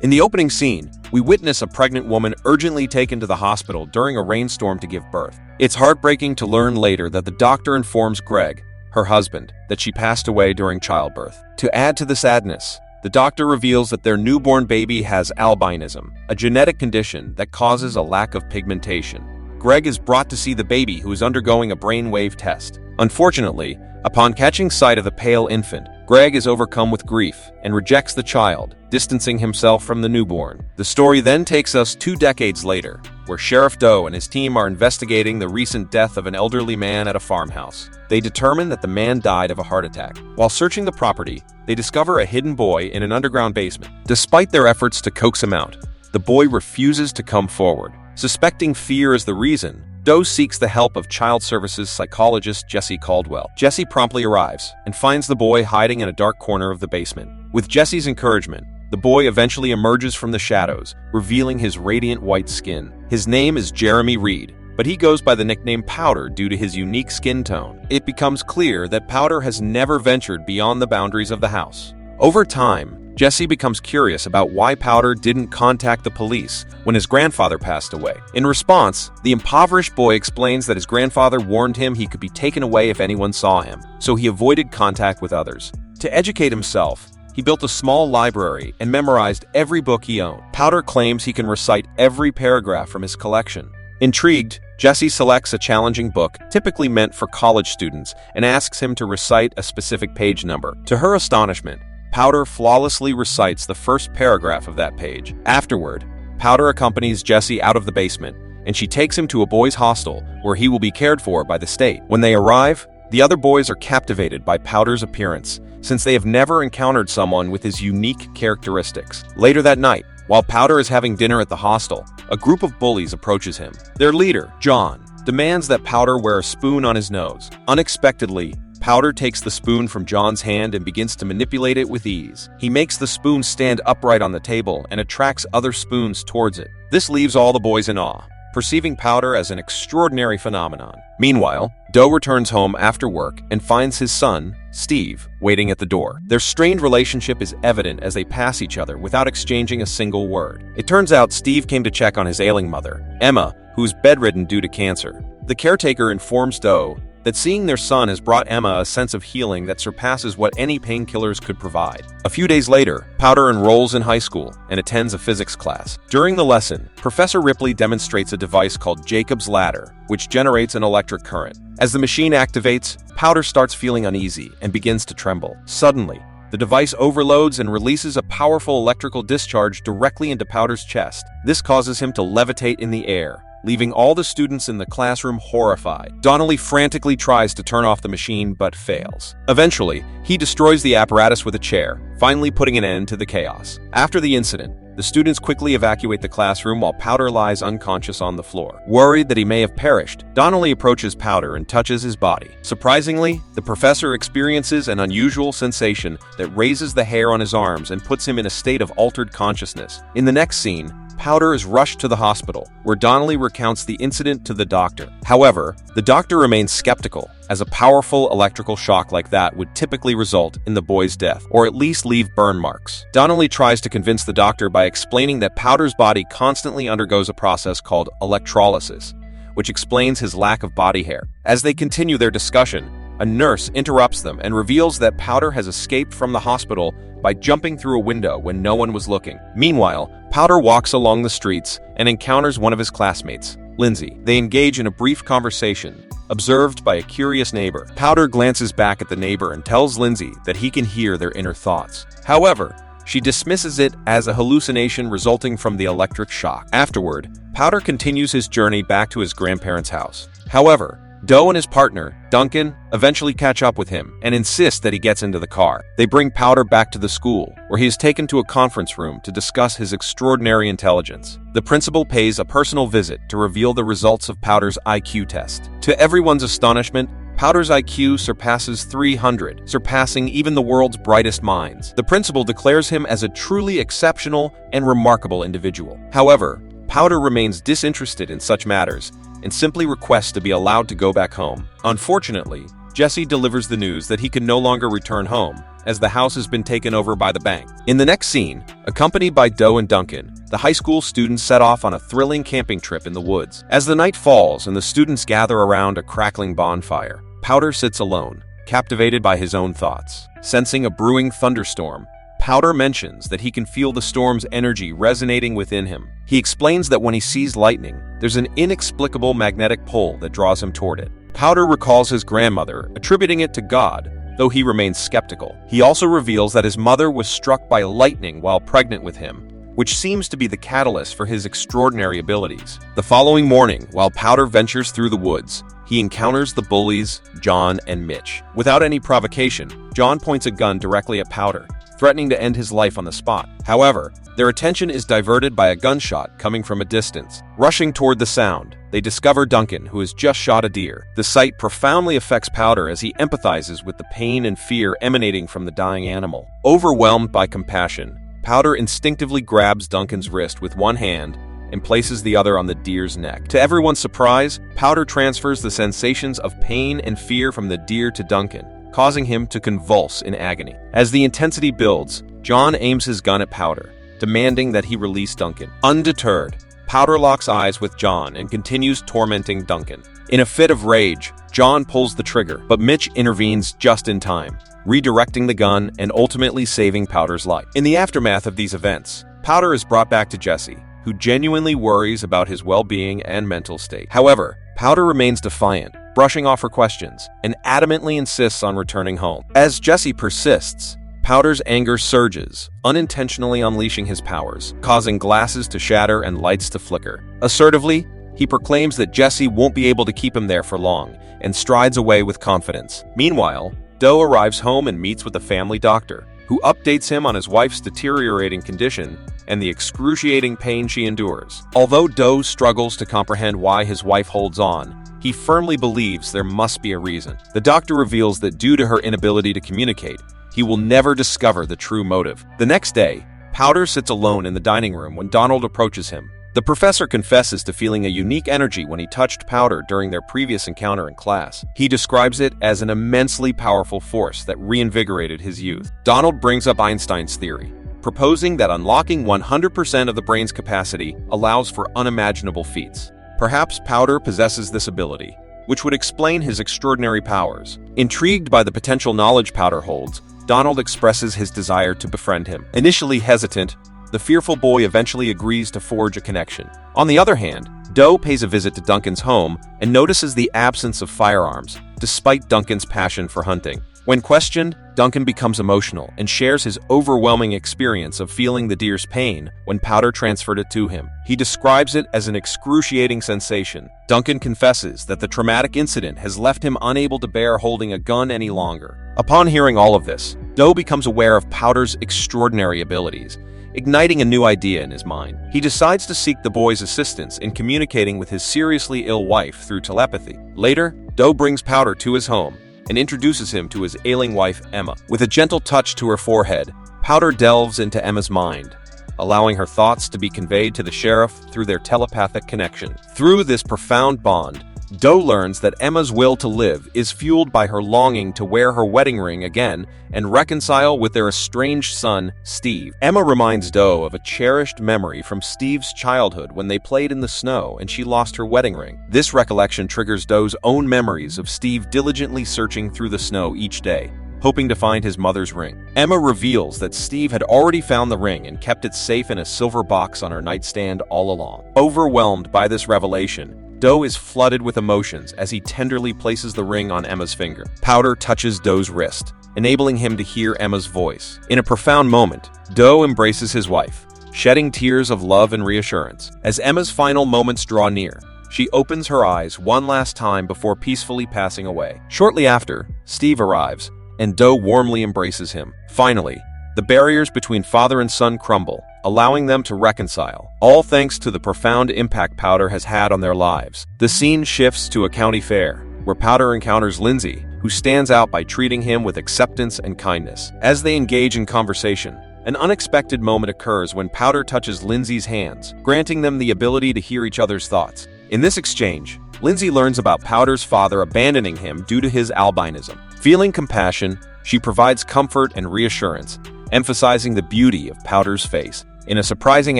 In the opening scene, we witness a pregnant woman urgently taken to the hospital during a rainstorm to give birth. It's heartbreaking to learn later that the doctor informs Greg, her husband, that she passed away during childbirth. To add to the sadness, the doctor reveals that their newborn baby has albinism, a genetic condition that causes a lack of pigmentation. Greg is brought to see the baby, who is undergoing a brainwave test. Unfortunately, upon catching sight of the pale infant, Greg is overcome with grief and rejects the child, distancing himself from the newborn. The story then takes us 2 decades later, where Sheriff Doe and his team are investigating the recent death of an elderly man at a farmhouse. They determine that the man died of a heart attack. While searching the property, they discover a hidden boy in an underground basement. Despite their efforts to coax him out, the boy refuses to come forward. Suspecting fear is the reason, Doe seeks the help of child services psychologist Jesse Caldwell. Jesse promptly arrives and finds the boy hiding in a dark corner of the basement. With Jesse's encouragement, the boy eventually emerges from the shadows, revealing his radiant white skin. His name is Jeremy Reed, but he goes by the nickname Powder due to his unique skin tone. It becomes clear that Powder has never ventured beyond the boundaries of the house. Over time, Jesse becomes curious about why Powder didn't contact the police when his grandfather passed away. In response, the impoverished boy explains that his grandfather warned him he could be taken away if anyone saw him, so he avoided contact with others. To educate himself, he built a small library and memorized every book he owned. Powder claims he can recite every paragraph from his collection. Intrigued, Jesse selects a challenging book, typically meant for college students, and asks him to recite a specific page number. To her astonishment, Powder flawlessly recites the first paragraph of that page. Afterward, Powder accompanies Jesse out of the basement, and she takes him to a boys' hostel where he will be cared for by the state. When they arrive, the other boys are captivated by Powder's appearance, since they have never encountered someone with his unique characteristics. Later that night, while Powder is having dinner at the hostel, a group of bullies approaches him. Their leader, John, demands that Powder wear a spoon on his nose. Unexpectedly, Powder takes the spoon from John's hand and begins to manipulate it with ease. He makes the spoon stand upright on the table and attracts other spoons towards it. This leaves all the boys in awe, perceiving Powder as an extraordinary phenomenon. Meanwhile, Doe returns home after work and finds his son, Steve, waiting at the door. Their strained relationship is evident as they pass each other without exchanging a single word. It turns out Steve came to check on his ailing mother, Emma, who's bedridden due to cancer. The caretaker informs Doe that seeing their son has brought Emma a sense of healing that surpasses what any painkillers could provide. A few days later, Powder enrolls in high school and attends a physics class. During the lesson, Professor Ripley demonstrates a device called Jacob's Ladder, which generates an electric current. As the machine activates, Powder starts feeling uneasy and begins to tremble. Suddenly, the device overloads and releases a powerful electrical discharge directly into Powder's chest. This causes him to levitate in the air, leaving all the students in the classroom horrified. Donnelly frantically tries to turn off the machine but fails. Eventually, he destroys the apparatus with a chair, finally putting an end to the chaos. After the incident, the students quickly evacuate the classroom while Powder lies unconscious on the floor. Worried that he may have perished, Donnelly approaches Powder and touches his body. Surprisingly, the professor experiences an unusual sensation that raises the hair on his arms and puts him in a state of altered consciousness. In the next scene, Powder is rushed to the hospital, where Donnelly recounts the incident to the doctor. However, the doctor remains skeptical, as a powerful electrical shock like that would typically result in the boy's death, or at least leave burn marks. Donnelly tries to convince the doctor by explaining that Powder's body constantly undergoes a process called electrolysis, which explains his lack of body hair. As they continue their discussion, a nurse interrupts them and reveals that Powder has escaped from the hospital by jumping through a window when no one was looking. Meanwhile, Powder walks along the streets and encounters one of his classmates, Lindsay. They engage in a brief conversation, observed by a curious neighbor. Powder glances back at the neighbor and tells Lindsay that he can hear their inner thoughts. However, she dismisses it as a hallucination resulting from the electric shock. Afterward, Powder continues his journey back to his grandparents' house. However, Doe and his partner, Duncan, eventually catch up with him and insist that he gets into the car. They bring Powder back to the school, where he is taken to a conference room to discuss his extraordinary intelligence. The principal pays a personal visit to reveal the results of Powder's IQ test. To everyone's astonishment, Powder's IQ surpasses 300, surpassing even the world's brightest minds. The principal declares him as a truly exceptional and remarkable individual. However, Powder remains disinterested in such matters and simply requests to be allowed to go back home. Unfortunately, Jesse delivers the news that he can no longer return home, as the house has been taken over by the bank. In the next scene, accompanied by Doe and Duncan, the high school students set off on a thrilling camping trip in the woods. As the night falls and the students gather around a crackling bonfire, Powder sits alone, captivated by his own thoughts. Sensing a brewing thunderstorm, Powder mentions that he can feel the storm's energy resonating within him. He explains that when he sees lightning, there's an inexplicable magnetic pull that draws him toward it. Powder recalls his grandmother, attributing it to God, though he remains skeptical. He also reveals that his mother was struck by lightning while pregnant with him, which seems to be the catalyst for his extraordinary abilities. The following morning, while Powder ventures through the woods, he encounters the bullies, John and Mitch. Without any provocation, John points a gun directly at Powder, threatening to end his life on the spot. However, their attention is diverted by a gunshot coming from a distance. Rushing toward the sound, they discover Duncan, who has just shot a deer. The sight profoundly affects Powder as he empathizes with the pain and fear emanating from the dying animal. Overwhelmed by compassion, Powder instinctively grabs Duncan's wrist with one hand and places the other on the deer's neck. To everyone's surprise, Powder transfers the sensations of pain and fear from the deer to Duncan, causing him to convulse in agony. As the intensity builds, John aims his gun at Powder, demanding that he release Duncan. Undeterred, Powder locks eyes with John and continues tormenting Duncan. In a fit of rage, John pulls the trigger, but Mitch intervenes just in time, redirecting the gun and ultimately saving Powder's life. In the aftermath of these events, Powder is brought back to Jesse, who genuinely worries about his well-being and mental state. However, Powder remains defiant, brushing off her questions, and adamantly insists on returning home. As Jesse persists, Powder's anger surges, unintentionally unleashing his powers, causing glasses to shatter and lights to flicker. Assertively, he proclaims that Jesse won't be able to keep him there for long, and strides away with confidence. Meanwhile, Doe arrives home and meets with the family doctor, who updates him on his wife's deteriorating condition and the excruciating pain she endures. Although Doe struggles to comprehend why his wife holds on, he firmly believes there must be a reason. The doctor reveals that due to her inability to communicate, he will never discover the true motive. The next day, Powder sits alone in the dining room when Donald approaches him. The professor confesses to feeling a unique energy when he touched Powder during their previous encounter in class. He describes it as an immensely powerful force that reinvigorated his youth. Donald brings up Einstein's theory, proposing that unlocking 100% of the brain's capacity allows for unimaginable feats. Perhaps Powder possesses this ability, which would explain his extraordinary powers. Intrigued by the potential knowledge Powder holds, Donald expresses his desire to befriend him. Initially hesitant, the fearful boy eventually agrees to forge a connection. On the other hand, Doe pays a visit to Duncan's home and notices the absence of firearms, despite Duncan's passion for hunting. When questioned, Duncan becomes emotional and shares his overwhelming experience of feeling the deer's pain when Powder transferred it to him. He describes it as an excruciating sensation. Duncan confesses that the traumatic incident has left him unable to bear holding a gun any longer. Upon hearing all of this, Doe becomes aware of Powder's extraordinary abilities, igniting a new idea in his mind. He decides to seek the boy's assistance in communicating with his seriously ill wife through telepathy. Later, Doe brings Powder to his home and introduces him to his ailing wife, Emma. With a gentle touch to her forehead, Powder delves into Emma's mind, allowing her thoughts to be conveyed to the sheriff through their telepathic connection. Through this profound bond, Doe learns that Emma's will to live is fueled by her longing to wear her wedding ring again and reconcile with their estranged son, Steve. Emma reminds Doe of a cherished memory from Steve's childhood when they played in the snow and she lost her wedding ring. This recollection triggers Doe's own memories of Steve diligently searching through the snow each day, hoping to find his mother's ring. Emma reveals that Steve had already found the ring and kept it safe in a silver box on her nightstand all along. Overwhelmed by this revelation, Doe is flooded with emotions as he tenderly places the ring on Emma's finger. Powder touches Doe's wrist, enabling him to hear Emma's voice. In a profound moment, Doe embraces his wife, shedding tears of love and reassurance. As Emma's final moments draw near, she opens her eyes one last time before peacefully passing away. Shortly after, Steve arrives, and Doe warmly embraces him. Finally, the barriers between father and son crumble, allowing them to reconcile, all thanks to the profound impact Powder has had on their lives. The scene shifts to a county fair, where Powder encounters Lindsay, who stands out by treating him with acceptance and kindness. As they engage in conversation, an unexpected moment occurs when Powder touches Lindsay's hands, granting them the ability to hear each other's thoughts. In this exchange, Lindsay learns about Powder's father abandoning him due to his albinism. Feeling compassion, She provides comfort and reassurance, emphasizing the beauty of Powder's face. In a surprising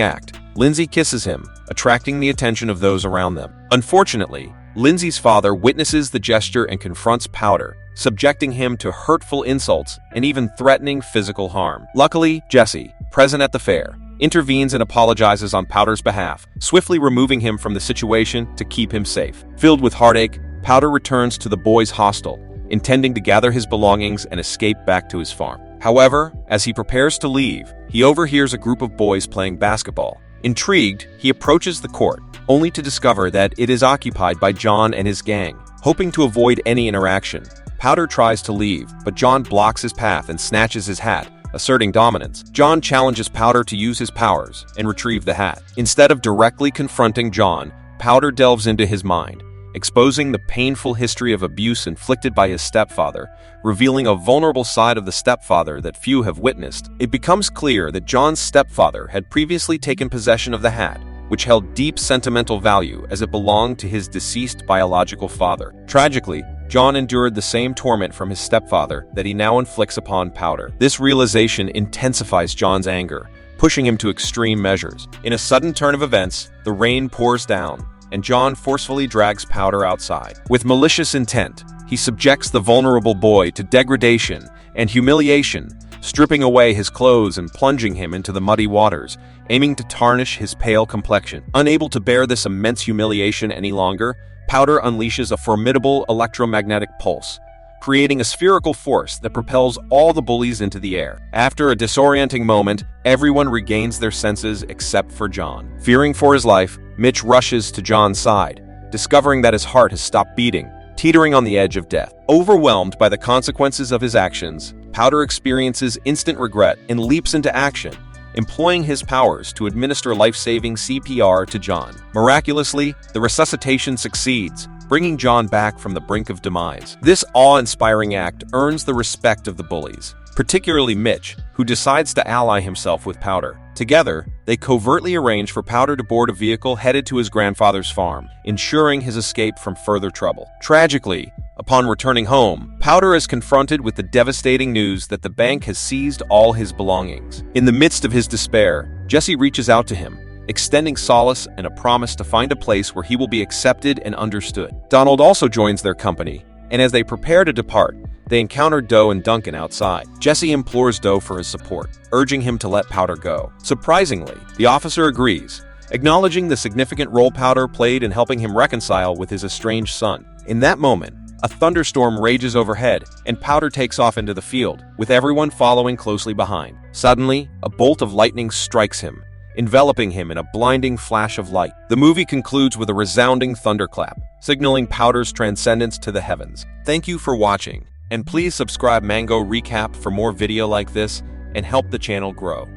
act, Lindsay kisses him, attracting the attention of those around them. Unfortunately, Lindsay's father witnesses the gesture and confronts Powder, subjecting him to hurtful insults and even threatening physical harm. Luckily, Jesse, present at the fair, intervenes and apologizes on Powder's behalf, swiftly removing him from the situation to keep him safe. Filled with heartache, Powder returns to the boys' hostel, intending to gather his belongings and escape back to his farm. However, as he prepares to leave, he overhears a group of boys playing basketball. Intrigued, he approaches the court, only to discover that it is occupied by John and his gang. Hoping to avoid any interaction, Powder tries to leave, but John blocks his path and snatches his hat, asserting dominance. John challenges Powder to use his powers and retrieve the hat. Instead of directly confronting John, Powder delves into his mind, exposing the painful history of abuse inflicted by his stepfather, revealing a vulnerable side of the stepfather that few have witnessed. It becomes clear that John's stepfather had previously taken possession of the hat, which held deep sentimental value as it belonged to his deceased biological father. Tragically, John endured the same torment from his stepfather that he now inflicts upon Powder. This realization intensifies John's anger, pushing him to extreme measures. In a sudden turn of events, the rain pours down, and John forcefully drags Powder outside. With malicious intent, he subjects the vulnerable boy to degradation and humiliation, stripping away his clothes and plunging him into the muddy waters, aiming to tarnish his pale complexion. Unable to bear this immense humiliation any longer, Powder unleashes a formidable electromagnetic pulse, creating a spherical force that propels all the bullies into the air. After a disorienting moment, everyone regains their senses except for John. Fearing for his life, Mitch rushes to John's side, discovering that his heart has stopped beating, teetering on the edge of death. Overwhelmed by the consequences of his actions, Powder experiences instant regret and leaps into action, employing his powers to administer life-saving CPR to John. Miraculously, the resuscitation succeeds, bringing John back from the brink of demise. This awe-inspiring act earns the respect of the bullies, particularly Mitch, who decides to ally himself with Powder. Together, they covertly arrange for Powder to board a vehicle headed to his grandfather's farm, ensuring his escape from further trouble. Tragically, upon returning home, Powder is confronted with the devastating news that the bank has seized all his belongings. In the midst of his despair, Jesse reaches out to him, extending solace and a promise to find a place where he will be accepted and understood. Donald also joins their company, and as they prepare to depart, they encounter Doe and Duncan outside. Jesse implores Doe for his support, urging him to let Powder go. Surprisingly, the officer agrees, acknowledging the significant role Powder played in helping him reconcile with his estranged son. In that moment, a thunderstorm rages overhead, and Powder takes off into the field, with everyone following closely behind. Suddenly, a bolt of lightning strikes him, enveloping him in a blinding flash of light. The movie concludes with a resounding thunderclap, signaling Powder's transcendence to the heavens. Thank you for watching, and please subscribe Mango Recap for more video like this and help the channel grow.